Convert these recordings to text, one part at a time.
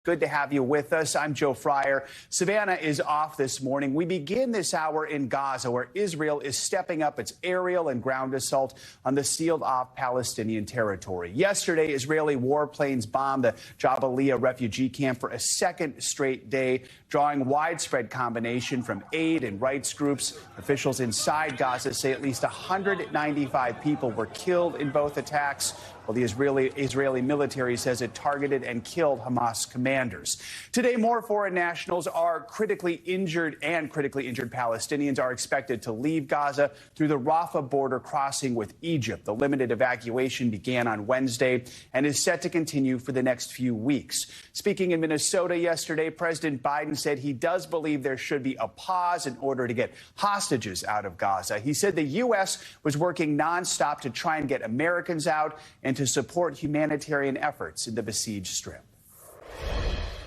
Good to have you with us. I'm Joe Fryer. Savannah is off this morning. We begin this hour in Gaza, where Israel is stepping up its aerial and ground assault on the sealed-off Palestinian territory. Yesterday, Israeli warplanes bombed the Jabalia refugee camp for a second straight day, drawing widespread condemnation from aid and rights groups. Officials inside Gaza say at least 195 people were killed in both attacks, while the Israeli military says it targeted and killed Hamas commanders. Today, more foreign nationals are critically injured, and critically injured Palestinians are expected to leave Gaza through the Rafah border crossing with Egypt. The limited evacuation began on Wednesday and is set to continue for the next few weeks. Speaking in Minnesota yesterday, President Biden said he does believe there should be a pause in order to get hostages out of Gaza. He said the U.S. was working nonstop to try and get Americans out and to support humanitarian efforts in the besieged Strip.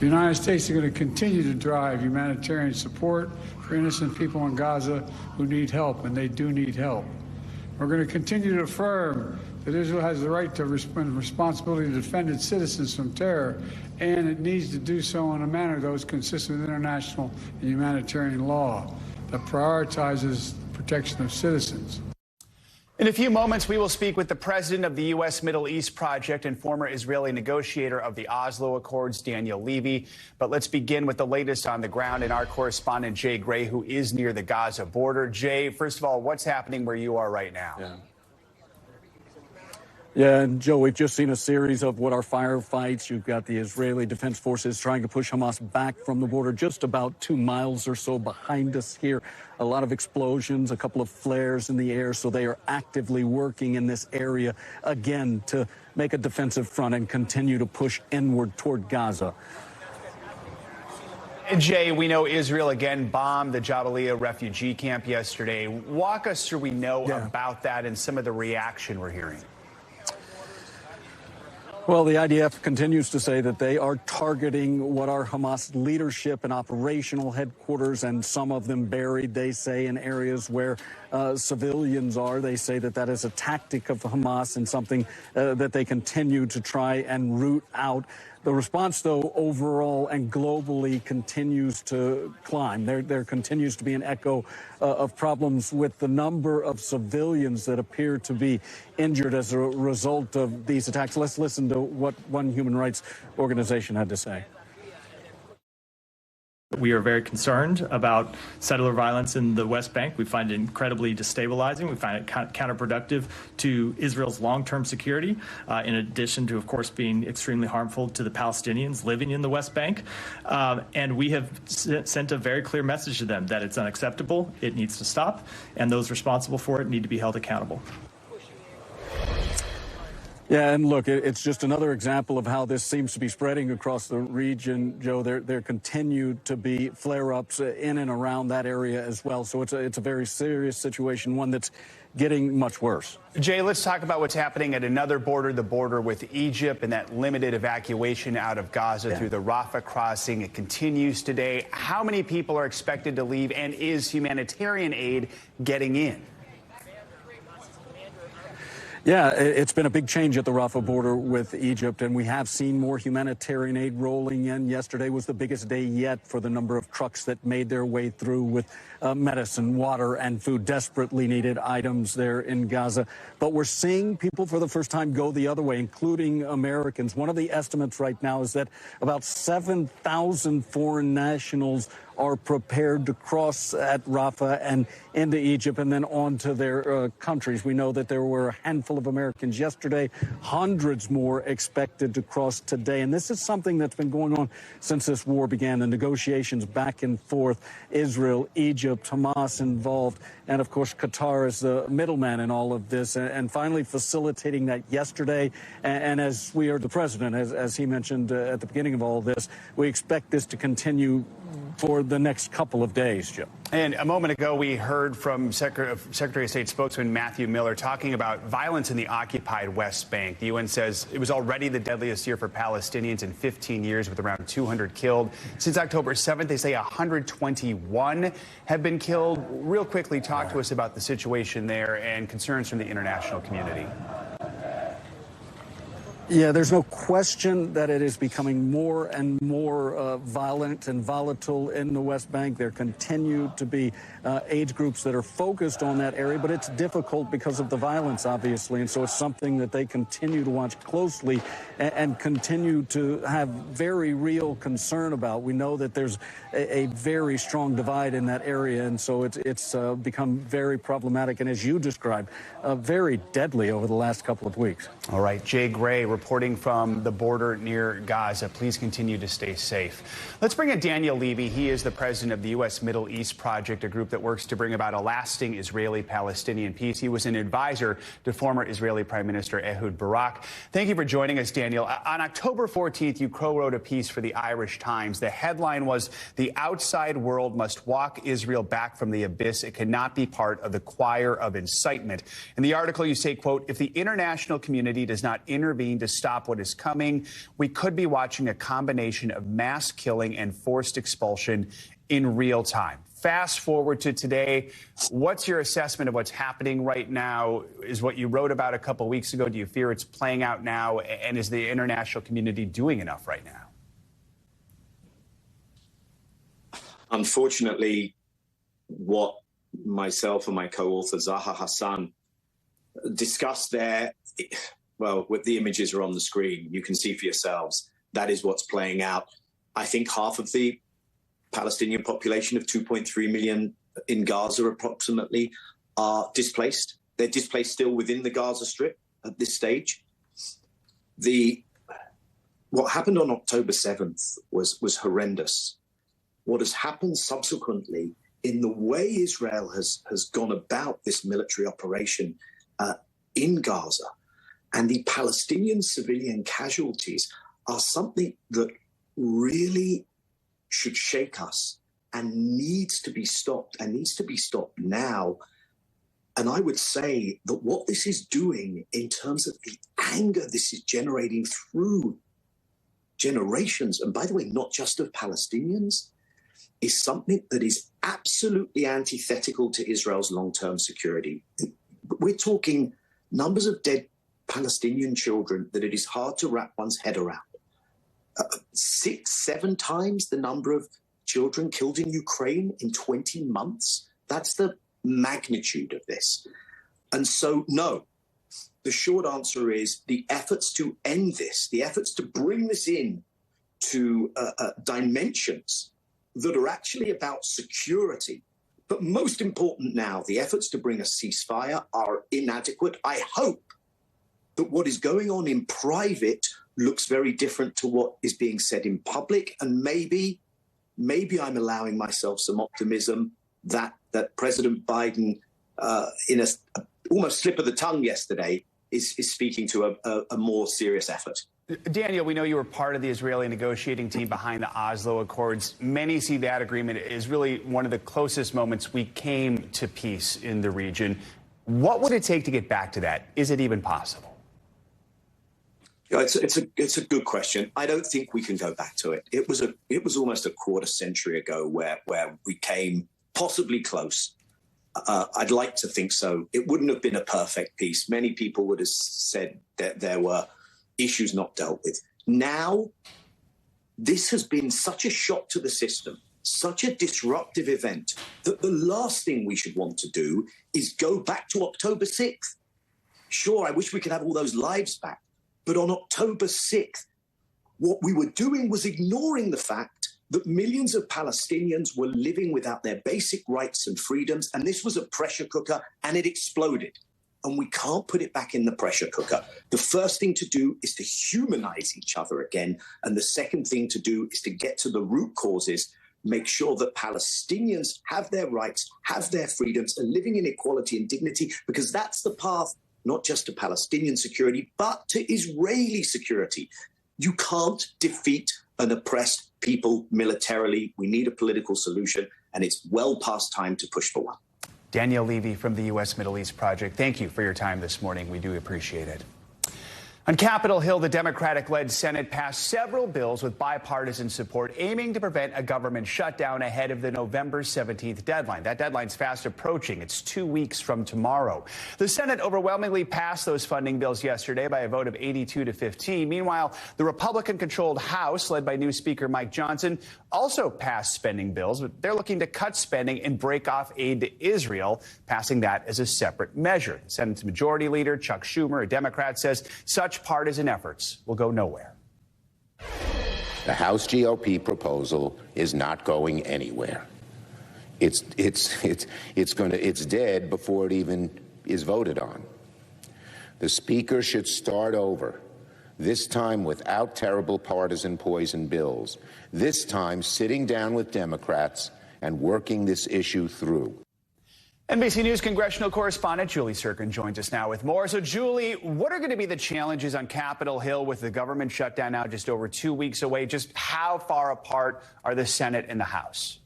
The United States is going to continue to drive humanitarian support for innocent people in Gaza who need help, and they do need help. We're going to continue to affirm that Israel has the right to responsibility to defend its citizens from terror, and it needs to do so in a manner that is consistent with international and humanitarian law that prioritizes protection of citizens. In a few moments, we will speak with the president of the U.S. Middle East Project and former Israeli negotiator of the Oslo Accords, Daniel Levy. But let's begin with the latest on the ground and our correspondent, Jay Gray, who is near the Gaza border. Jay, first of all, what's happening where you are right now? Yeah, and Joe, we've just seen a series of what are firefights. You've got the Israeli Defense Forces trying to push Hamas back from the border just about 2 miles or so behind us here. A lot of explosions, a couple of flares in the air, so they are actively working in this area again to make a defensive front and continue to push inward toward Gaza. And Jay, we know Israel again bombed the Jabalia refugee camp yesterday. Walk us through what we know about that and some of the reaction we're hearing. Well, the IDF continues to say that they are targeting what are Hamas leadership and operational headquarters, and some of them buried, they say, in areas where civilians are. They say that that is a tactic of Hamas and something that they continue to try and root out. The response, though, overall and globally continues to climb. There continues to be an echo of problems with the number of civilians that appear to be injured as a result of these attacks. Let's listen to what one human rights organization had to say. We are very concerned about settler violence in the West Bank. We find it incredibly destabilizing. We find it counterproductive to Israel's long-term security, in addition to, of course, being extremely harmful to the Palestinians living in the West Bank. And we have sent a very clear message to them that it's unacceptable, it needs to stop, and those responsible for it need to be held accountable. Yeah, and look, it's just another example of how this seems to be spreading across the region, Joe. There continue to be flare-ups in and around that area as well. So it's a very serious situation, one that's getting much worse. Jay, let's talk about what's happening at another border, the border with Egypt, and that limited evacuation out of Gaza through the Rafah crossing. It continues today. How many people are expected to leave, and is humanitarian aid getting in? Yeah, it's been a big change at the Rafah border with Egypt, and we have seen more humanitarian aid rolling in. Yesterday was the biggest day yet for the number of trucks that made their way through with medicine, water, and food, desperately needed items there in Gaza. But we're seeing people for the first time go the other way, including Americans. One of the estimates right now is that about 7,000 foreign nationals are prepared to cross at Rafah and into Egypt and then on to their countries. We know that there were a handful of Americans yesterday, hundreds more expected to cross today. And this is something that's been going on since this war began, the negotiations back and forth, Israel, Egypt, Hamas involved, and of course Qatar is the middleman in all of this, and finally facilitating that yesterday. And as we heard the president, as he mentioned at the beginning of all of this, we expect this to continue for the next couple of days, Joe. And a moment ago, we heard from Secretary of State spokesman Matthew Miller talking about violence in the occupied West Bank. The UN says it was already the deadliest year for Palestinians in 15 years, with around 200 killed. Since October 7th, they say 121 have been killed. Real quickly, talk to us about the situation there and concerns from the international community. Yeah, there's no question that it is becoming more and more violent and volatile in the West Bank. There continue to be age groups that are focused on that area, but it's difficult because of the violence, obviously. And so it's something that they continue to watch closely and continue to have very real concern about. We know that there's a very strong divide in that area, and so it's become very problematic. And as you described, very deadly over the last couple of weeks. All right, Jay Gray reporting from the border near Gaza. Please continue to stay safe. Let's bring in Daniel Levy. He is the president of the U.S. Middle East Project, a group that works to bring about a lasting Israeli-Palestinian peace. He was an advisor to former Israeli Prime Minister Ehud Barak. Thank you for joining us, Daniel. On October 14th, you co-wrote a piece for the Irish Times. The headline was, "The outside world must walk Israel back from the abyss. It cannot be part of the choir of incitement." In the article, you say, quote, "If the international community does not intervene to stop what is coming, we could be watching a combination of mass killing and forced expulsion in real time." Fast forward to today. What's your assessment of what's happening right now? Is what you wrote about a couple weeks ago, do you fear it's playing out now? And is the international community doing enough right now? Unfortunately, what myself and my co-author Zaha Hassan discussed there, well, what the images are on the screen. You can see for yourselves. That is what's playing out. I think half of the Palestinian population of 2.3 million in Gaza approximately are displaced. They're displaced still within the Gaza Strip at this stage. What happened on October 7th was horrendous. What has happened subsequently in the way Israel has gone about this military operation in Gaza and the Palestinian civilian casualties are something that really should shake us and needs to be stopped now. And I would say that what this is doing in terms of the anger this is generating through generations, and by the way, not just of Palestinians, is something that is absolutely antithetical to Israel's long-term security. We're talking numbers of dead Palestinian children that it is hard to wrap one's head around. 6, 7 times the number of children killed in Ukraine in 20 months. That's the magnitude of this. And so, no, the short answer is the efforts to end this, the efforts to bring this in to dimensions that are actually about security. But most important now, the efforts to bring a ceasefire are inadequate. I hope that what is going on in private looks very different to what is being said in public. And maybe I'm allowing myself some optimism that President Biden, in a almost slip of the tongue yesterday, is speaking to a more serious effort. Daniel, we know you were part of the Israeli negotiating team behind the Oslo Accords. Many see that agreement as really one of the closest moments we came to peace in the region. What would it take to get back to that? Is it even possible? It's a good question. I don't think we can go back to it. It was almost a quarter century ago where we came possibly close. I'd like to think so. It wouldn't have been a perfect peace. Many people would have said that there were issues not dealt with. Now, this has been such a shock to the system, such a disruptive event, that the last thing we should want to do is go back to October 6th. Sure, I wish we could have all those lives back. But on October 6th, what we were doing was ignoring the fact that millions of Palestinians were living without their basic rights and freedoms. And this was a pressure cooker, and it exploded. And we can't put it back in the pressure cooker. The first thing to do is to humanize each other again. And the second thing to do is to get to the root causes, make sure that Palestinians have their rights, have their freedoms, and living in equality and dignity, because that's the path not just to Palestinian security, but to Israeli security. You can't defeat an oppressed people militarily. We need a political solution, and it's well past time to push for one. Daniel Levy from the U.S. Middle East Project, thank you for your time this morning. We do appreciate it. On Capitol Hill, the Democratic-led Senate passed several bills with bipartisan support aiming to prevent a government shutdown ahead of the November 17th deadline. That deadline's fast approaching. It's 2 weeks from tomorrow. The Senate overwhelmingly passed those funding bills yesterday by a vote of 82 to 15. Meanwhile, the Republican-controlled House, led by new Speaker Mike Johnson, also passed spending bills, but they're looking to cut spending and break off aid to Israel, passing that as a separate measure. The Senate's Majority Leader, Chuck Schumer, a Democrat, says such partisan efforts will go nowhere. The House GOP proposal is not going anywhere. It's dead before it even is voted on. The Speaker should start over, this time without terrible partisan poison bills, this time sitting down with Democrats and working this issue through. NBC News congressional correspondent Julie Sirkin joins us now with more. So, Julie, what are going to be the challenges on Capitol Hill with the government shutdown now just over 2 weeks away? Just how far apart are the Senate and the House?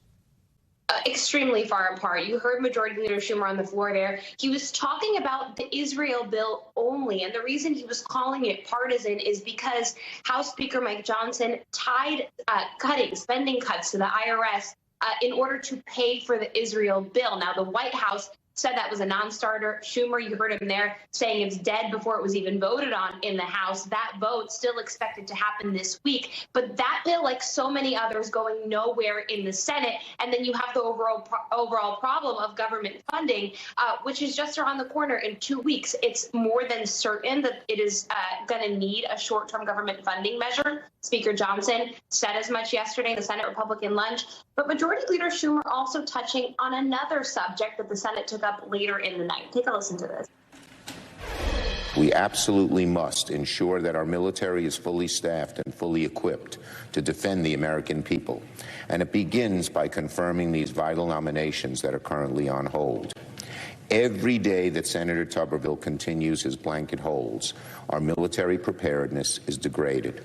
Extremely far apart. You heard Majority Leader Schumer on the floor there. He was talking about the Israel bill only, and the reason he was calling it partisan is because House Speaker Mike Johnson tied spending cuts to the IRS in order to pay for the Israel bill. Now, the White House said that was a non-starter. Schumer, you heard him there saying it's dead before it was even voted on in the House. That vote still expected to happen this week. But that bill, like so many others, going nowhere in the Senate. And then you have the overall problem of government funding, which is just around the corner in 2 weeks. It's more than certain that it is going to need a short-term government funding measure. Speaker Johnson said as much yesterday in the Senate Republican lunch. But Majority Leader Schumer also touching on another subject that the Senate took up later in the night. Take a listen to this. We absolutely must ensure that our military is fully staffed and fully equipped to defend the American people. And it begins by confirming these vital nominations that are currently on hold. Every day that Senator Tuberville continues his blanket holds, our military preparedness is degraded.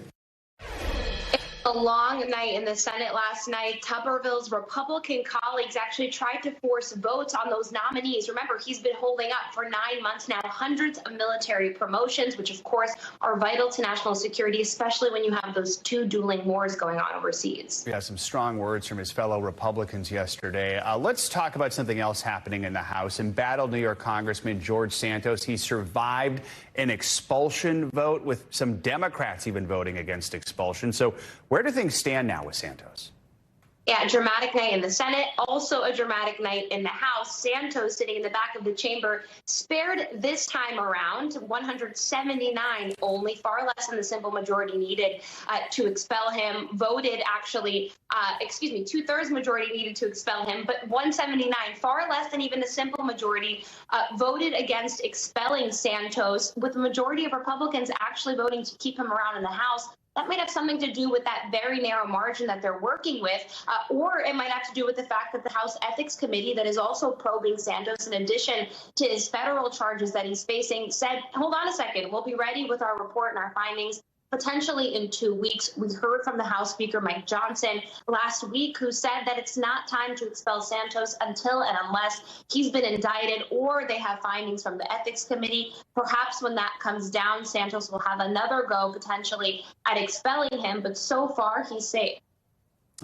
A long night in the Senate last night. Tuberville's Republican colleagues actually tried to force votes on those nominees. Remember, he's been holding up for 9 months now hundreds of military promotions, which of course are vital to national security, especially when you have those two dueling wars going on overseas. Yeah, some strong words from his fellow Republicans yesterday. Let's talk about something else happening in the House. Embattled New York Congressman George Santos, he survived an expulsion vote, with some Democrats even voting against expulsion. So where do things stand now with Santos? Yeah, a dramatic night in the Senate, also a dramatic night in the House. Santos, sitting in the back of the chamber, spared this time around 179 only, far less than the simple majority needed to expel him. Voted actually, 2/3 majority needed to expel him, but 179, far less than even the simple majority, voted against expelling Santos, with the majority of Republicans actually voting to keep him around in the House. That might have something to do with that very narrow margin that they're working with, or it might have to do with the fact that the House Ethics Committee that is also probing Santos in addition to his federal charges that he's facing said, hold on a second, we'll be ready with our report and our findings potentially in 2 weeks. We heard from the House Speaker Mike Johnson last week, who said that it's not time to expel Santos until and unless he's been indicted or they have findings from the Ethics Committee. Perhaps when that comes down, Santos will have another go potentially at expelling him, but so far he's safe.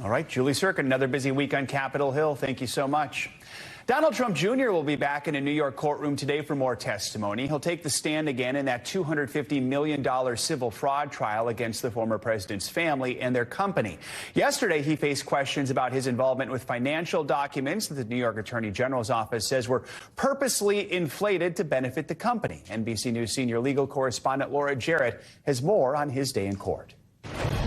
All right, Julie Sirkin, another busy week on Capitol Hill. Thank you so much. Donald Trump Jr. will be back in a New York courtroom today for more testimony. He'll take the stand again in that $250 million civil fraud trial against the former president's family and their company. Yesterday, he faced questions about his involvement with financial documents that the New York Attorney General's office says were purposely inflated to benefit the company. NBC News senior legal correspondent Laura Jarrett has more on his day in court.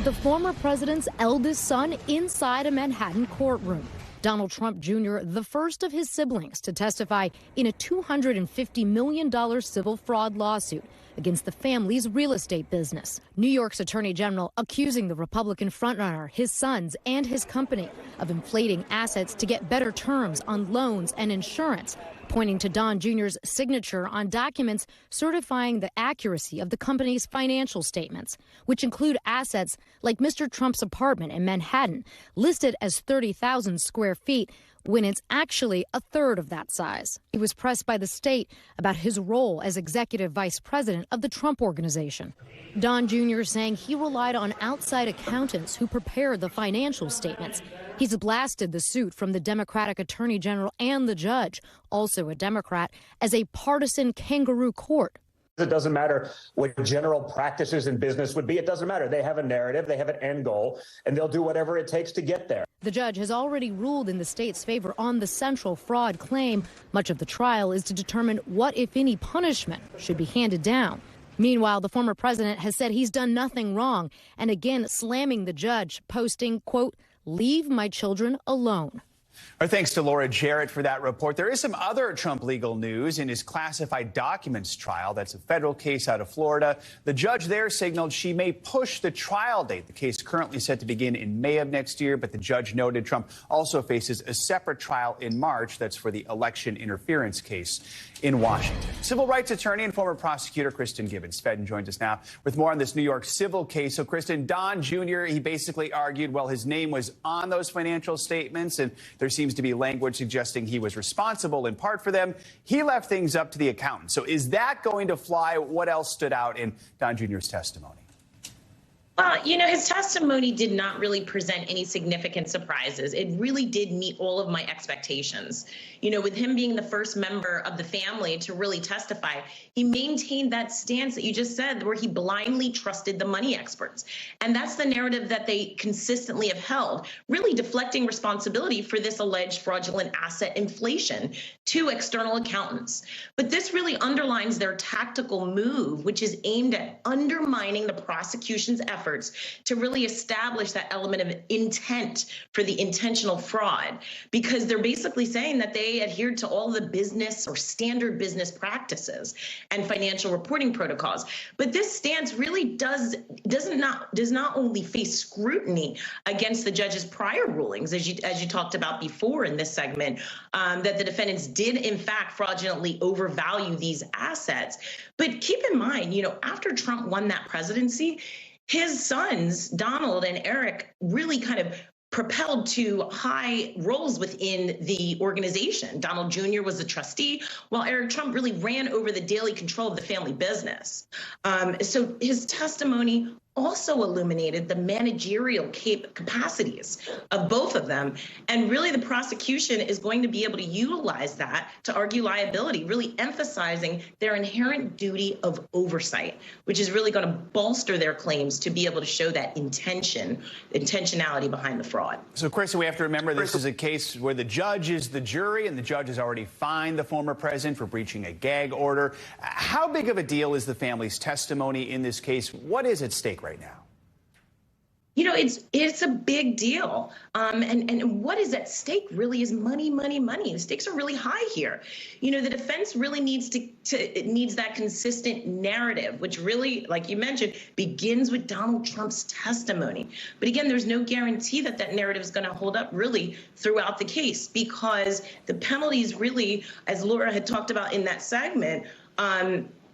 The former president's eldest son inside a Manhattan courtroom. Donald Trump Jr., the first of his siblings to testify in a $250 million civil fraud lawsuit against the family's real estate business. New York's Attorney General accusing the Republican frontrunner, his sons, and his company of inflating assets to get better terms on loans and insurance, pointing to Don Jr.'s signature on documents certifying the accuracy of the company's financial statements, which include assets like Mr. Trump's apartment in Manhattan, listed as 30,000 square feet, when it's actually a third of that size. He was pressed by the state about his role as executive vice president of the Trump Organization. Don Jr. saying he relied on outside accountants who prepared the financial statements. He's blasted the suit from the Democratic Attorney General and the judge, also a Democrat, as a partisan kangaroo court. It doesn't matter what general practices in business would be. It doesn't matter. They have a narrative, they have an end goal, and they'll do whatever it takes to get there. The judge has already ruled in the state's favor on the central fraud claim. Much of the trial is to determine what, if any, punishment should be handed down. Meanwhile, the former president has said he's done nothing wrong, and again slamming the judge, posting, quote, "Leave my children alone." Our thanks to Laura Jarrett for that report. There is some other Trump legal news in his classified documents trial. That's a federal case out of Florida. The judge there signaled she may push the trial date. The case currently set to begin in May of next year, but the judge noted Trump also faces a separate trial in March. That's for the election interference case in Washington. Civil rights attorney and former prosecutor Kristen Gibbons joins us now with more on this New York civil case. So, Kristen, Don Jr., he basically argued, well, his name was on those financial statements, and there seems to be language suggesting he was responsible in part for them. He left things up to the accountant. So is that going to fly? What else stood out in Don Jr.'s testimony? Well, you know, his testimony did not really present any significant surprises. It really did meet all of my expectations. You know, with him being the first member of the family to really testify, he maintained that stance that you just said, where he blindly trusted the money experts. And that's the narrative that they consistently have held, really deflecting responsibility for this alleged fraudulent asset inflation to external accountants. But this really underlines their tactical move, which is aimed at undermining the prosecution's efforts to really establish that element of intent for the intentional fraud, because they're basically saying that they adhered to all the business or standard business practices and financial reporting protocols. But this stance really does not only face scrutiny against the judge's prior rulings, as you talked about before in this segment, that the defendants did in fact fraudulently overvalue these assets. But keep in mind, you know, after Trump won that presidency, his sons, Donald and Eric, really kind of propelled to high roles within the organization. Donald Jr. was a trustee, while Eric Trump really ran over the daily control of the family business. So his testimony also illuminated the managerial capacities of both of them. And really the prosecution is going to be able to utilize that to argue liability, really emphasizing their inherent duty of oversight, which is really going to bolster their claims to be able to show that intentionality behind the fraud. So, Kristen, we have to remember this is a case where the judge is the jury, and the judge has already fined the former president for breaching a gag order. How big of a deal is the family's testimony in this case? What is at stake right now? You know, it's a big deal. And what is at stake really is money, money, money. The stakes are really high here. You know, the defense really needs that consistent narrative, which really, like you mentioned, begins with Donald Trump's testimony. But again, there's no guarantee that that narrative is going to hold up really throughout the case, because the penalties really, as Laura had talked about in that segment,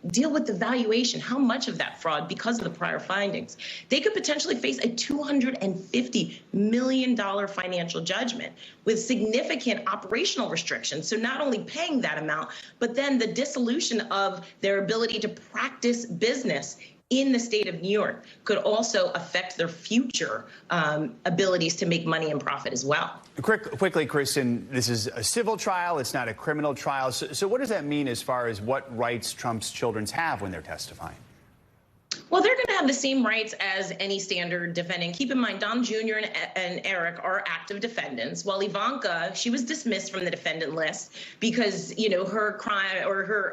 deal with the valuation, how much of that fraud because of the prior findings. They could potentially face a $250 million financial judgment with significant operational restrictions. So not only paying that amount, but then the dissolution of their ability to practice business in the state of New York could also affect their future abilities to make money and profit as well. Quickly, Kristen, this is a civil trial. It's not a criminal trial. So what does that mean as far as what rights Trump's children have when they're testifying? Well, they're going to have the same rights as any standard defendant. Keep in mind, Don Jr. and Eric are active defendants, while Ivanka, she was dismissed from the defendant list because, you know, her crime or her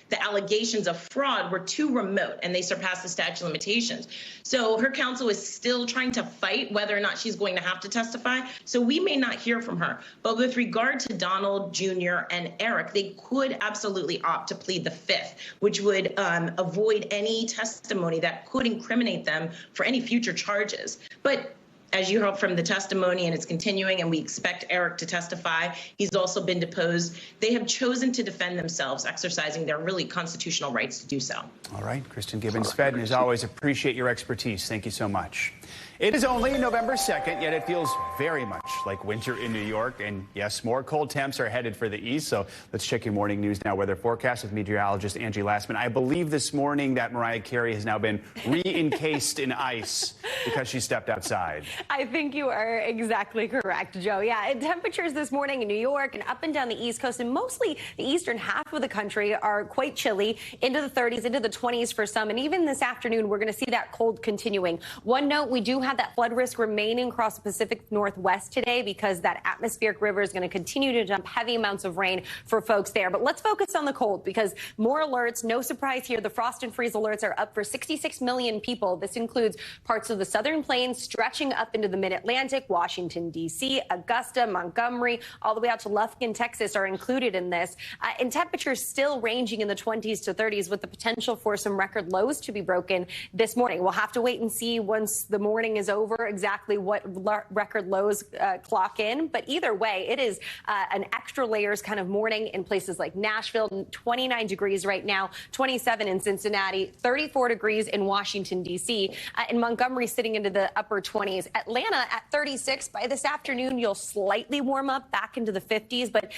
the allegations of fraud were too remote and they surpassed the statute of limitations. So her counsel is still trying to fight whether or not she's going to have to testify. So we may not hear from her. But with regard to Donald Jr. and Eric, they could absolutely opt to plead the fifth, which would avoid any testimony that could incriminate them for any future charges. But as you heard from the testimony, and it's continuing, and we expect Eric to testify, he's also been deposed. They have chosen to defend themselves, exercising their really constitutional rights to do so. All right, Kristen Gibbons, Fed, and as always, appreciate your expertise. Thank you so much. It is only November 2nd, yet it feels very much like winter in New York. And yes, more cold temps are headed for the east. So let's check your morning news now weather forecast with meteorologist Angie Lastman. I believe this morning that Mariah Carey has now been re-encased in ice because she stepped outside. I think you are exactly correct, Joe. Yeah, temperatures this morning in New York and up and down the East Coast and mostly the eastern half of the country are quite chilly, into the 30s, into the 20s for some. And even this afternoon, we're going to see that cold continuing. One note, we do have that flood risk remaining across the Pacific Northwest today because that atmospheric river is going to continue to dump heavy amounts of rain for folks there. But let's focus on the cold because more alerts, no surprise here. The frost and freeze alerts are up for 66 million people. This includes parts of the southern plains stretching up into the mid-Atlantic, Washington, D.C., Augusta, Montgomery, all the way out to Lufkin, Texas are included in this. And temperatures still ranging in the 20s to 30s with the potential for some record lows to be broken this morning. We'll have to wait and see once the morning is over exactly what record lows clock in. But either way, it is an extra layers kind of morning in places like Nashville, 29 degrees right now, 27 in Cincinnati, 34 degrees in Washington, D.C., and Montgomery sitting into the upper 20s. Atlanta at 36. By this afternoon, you'll slightly warm up back into the 50s, but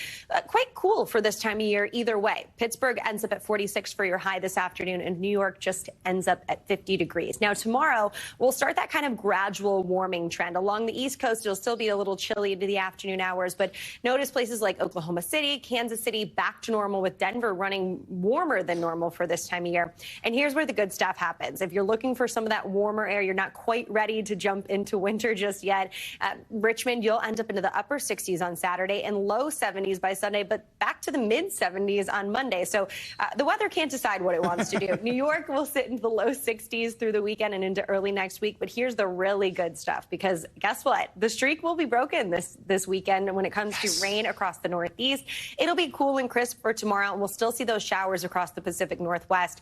quite cool for this time of year either way. Pittsburgh ends up at 46 for your high this afternoon, and New York just ends up at 50 degrees. Now, tomorrow, we'll start that kind of gradual warming trend. Along the East Coast, it'll still be a little chilly into the afternoon hours, but notice places like Oklahoma City, Kansas City back to normal, with Denver running warmer than normal for this time of year. And here's where the good stuff happens. If you're looking for some of that warmer air, you're not quite ready to jump into winter just yet. Richmond, you'll end up into the upper 60s on Saturday and low 70s by Sunday, but back to the mid 70s on Monday. So the weather can't decide what it wants to do. New York will sit into the low 60s through the weekend and into early next week. But here's the really good stuff, because guess what? The streak will be broken this weekend when it comes to rain across the Northeast. It'll be cool and crisp for tomorrow, and we'll still see those showers across the Pacific Northwest.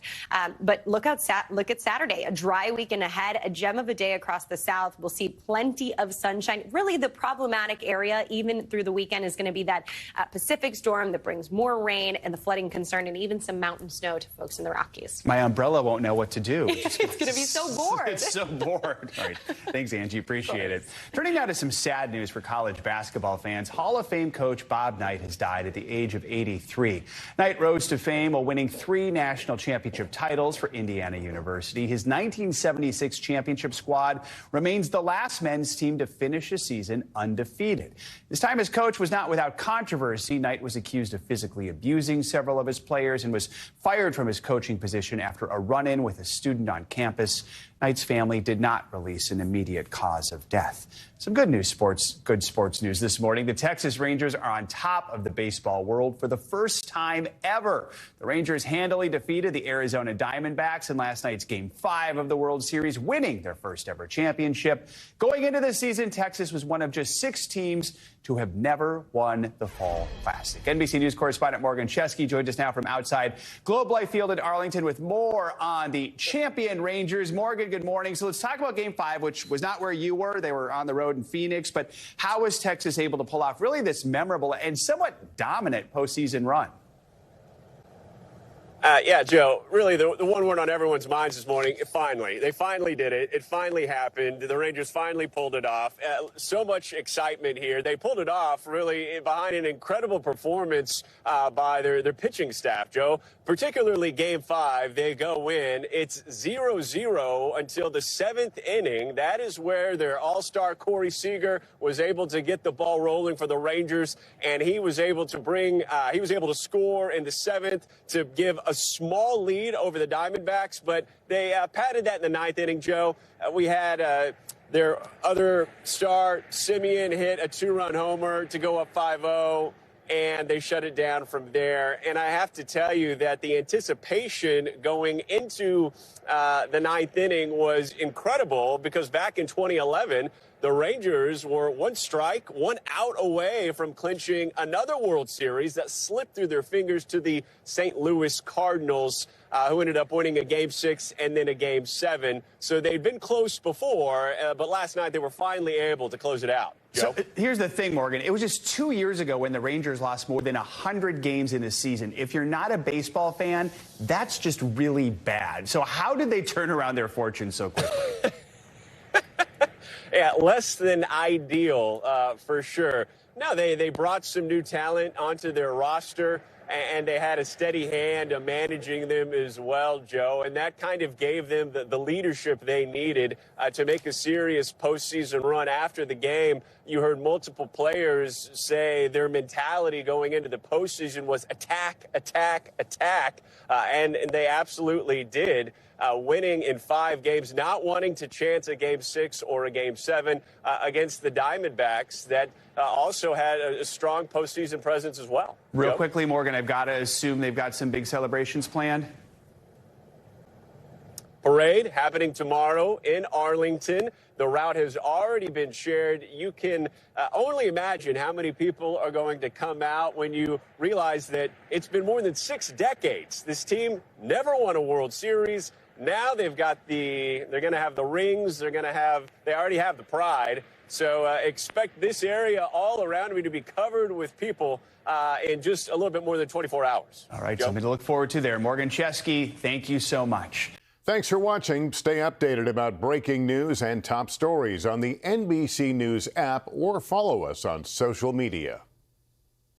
But look at Saturday, a dry weekend ahead, a gem of a day across the South. We'll see plenty of sunshine. Really, the problematic area, even through the weekend, is going to be that Pacific storm that brings more rain and the flooding concern, and even some mountain snow to folks in the Rockies. My umbrella won't know what to do. It's going to be so bored. It's so bored. All right. Thanks, Angie. Appreciate it. Turning now to some sad news for college basketball fans. Hall of Fame coach Bob Knight has died at the age of 83. Knight rose to fame while winning 3 national championship titles for Indiana University. His 1976 championship squad remains the last men's team to finish a season undefeated. His time as coach was not without controversy. Knight was accused of physically abusing several of his players and was fired from his coaching position after a run-in with a student on campus. Knight's family did not release an immediate cause of death. Some good sports news this morning. The Texas Rangers are on top of the baseball world for the first time ever. The Rangers handily defeated the Arizona Diamondbacks in last night's Game 5 of the World Series, winning their first ever championship. Going into this season, Texas was one of just 6 teams to have never won the Fall Classic. NBC News correspondent Morgan Chesky joined us now from outside Globe Life Field in Arlington with more on the champion Rangers. Morgan, good morning. So let's talk about Game 5, which was not where you were. They were on the road in Phoenix. But how was Texas able to pull off really this memorable and somewhat dominant postseason run? Yeah, Joe, really the one word on everyone's minds this morning, they finally did it. It finally happened. The Rangers finally pulled it off. So much excitement here. They pulled it off really behind an incredible performance by their pitching staff, Joe. Particularly Game 5, they go in. It's 0-0 until the 7th inning. That is where their all-star Corey Seager was able to get the ball rolling for the Rangers, and he was able to score in the 7th to give a small lead over the Diamondbacks, but they padded that in the 9th inning, Joe. We had their other star, Simeon, hit a 2-run homer to go up 5-0, and they shut it down from there. And I have to tell you that the anticipation going into the 9th inning was incredible, because back in 2011, the Rangers were 1 strike, 1 out away from clinching another World Series that slipped through their fingers to the St. Louis Cardinals, who ended up winning a Game 6 and then a Game 7. So they'd been close before, but last night they were finally able to close it out. Joe? So here's the thing, Morgan. It was just 2 years ago when the Rangers lost more than 100 games in a season. If you're not a baseball fan, that's just really bad. So how did they turn around their fortune so quickly? Yeah, less than ideal for sure. No, they brought some new talent onto their roster, and they had a steady hand managing them as well, Joe. And that kind of gave them the leadership they needed to make a serious postseason run. After the game, you heard multiple players say their mentality going into the postseason was attack, attack, attack. And they absolutely did. Winning in 5 games, not wanting to chance a Game 6 or a Game 7 against the Diamondbacks that also had a strong postseason presence as well. Real quickly, Morgan, I've got to assume they've got some big celebrations planned. Parade happening tomorrow in Arlington. The route has already been shared. You can only imagine how many people are going to come out when you realize that it's been more than 6 decades. This team never won a World Series. Now they're going to have the rings. They already have the pride. So expect this area all around me to be covered with people in just a little bit more than 24 hours. All right, something to look forward to there. Morgan Chesky, thank you so much. Thanks for watching. Stay updated about breaking news and top stories on the NBC News app or follow us on social media.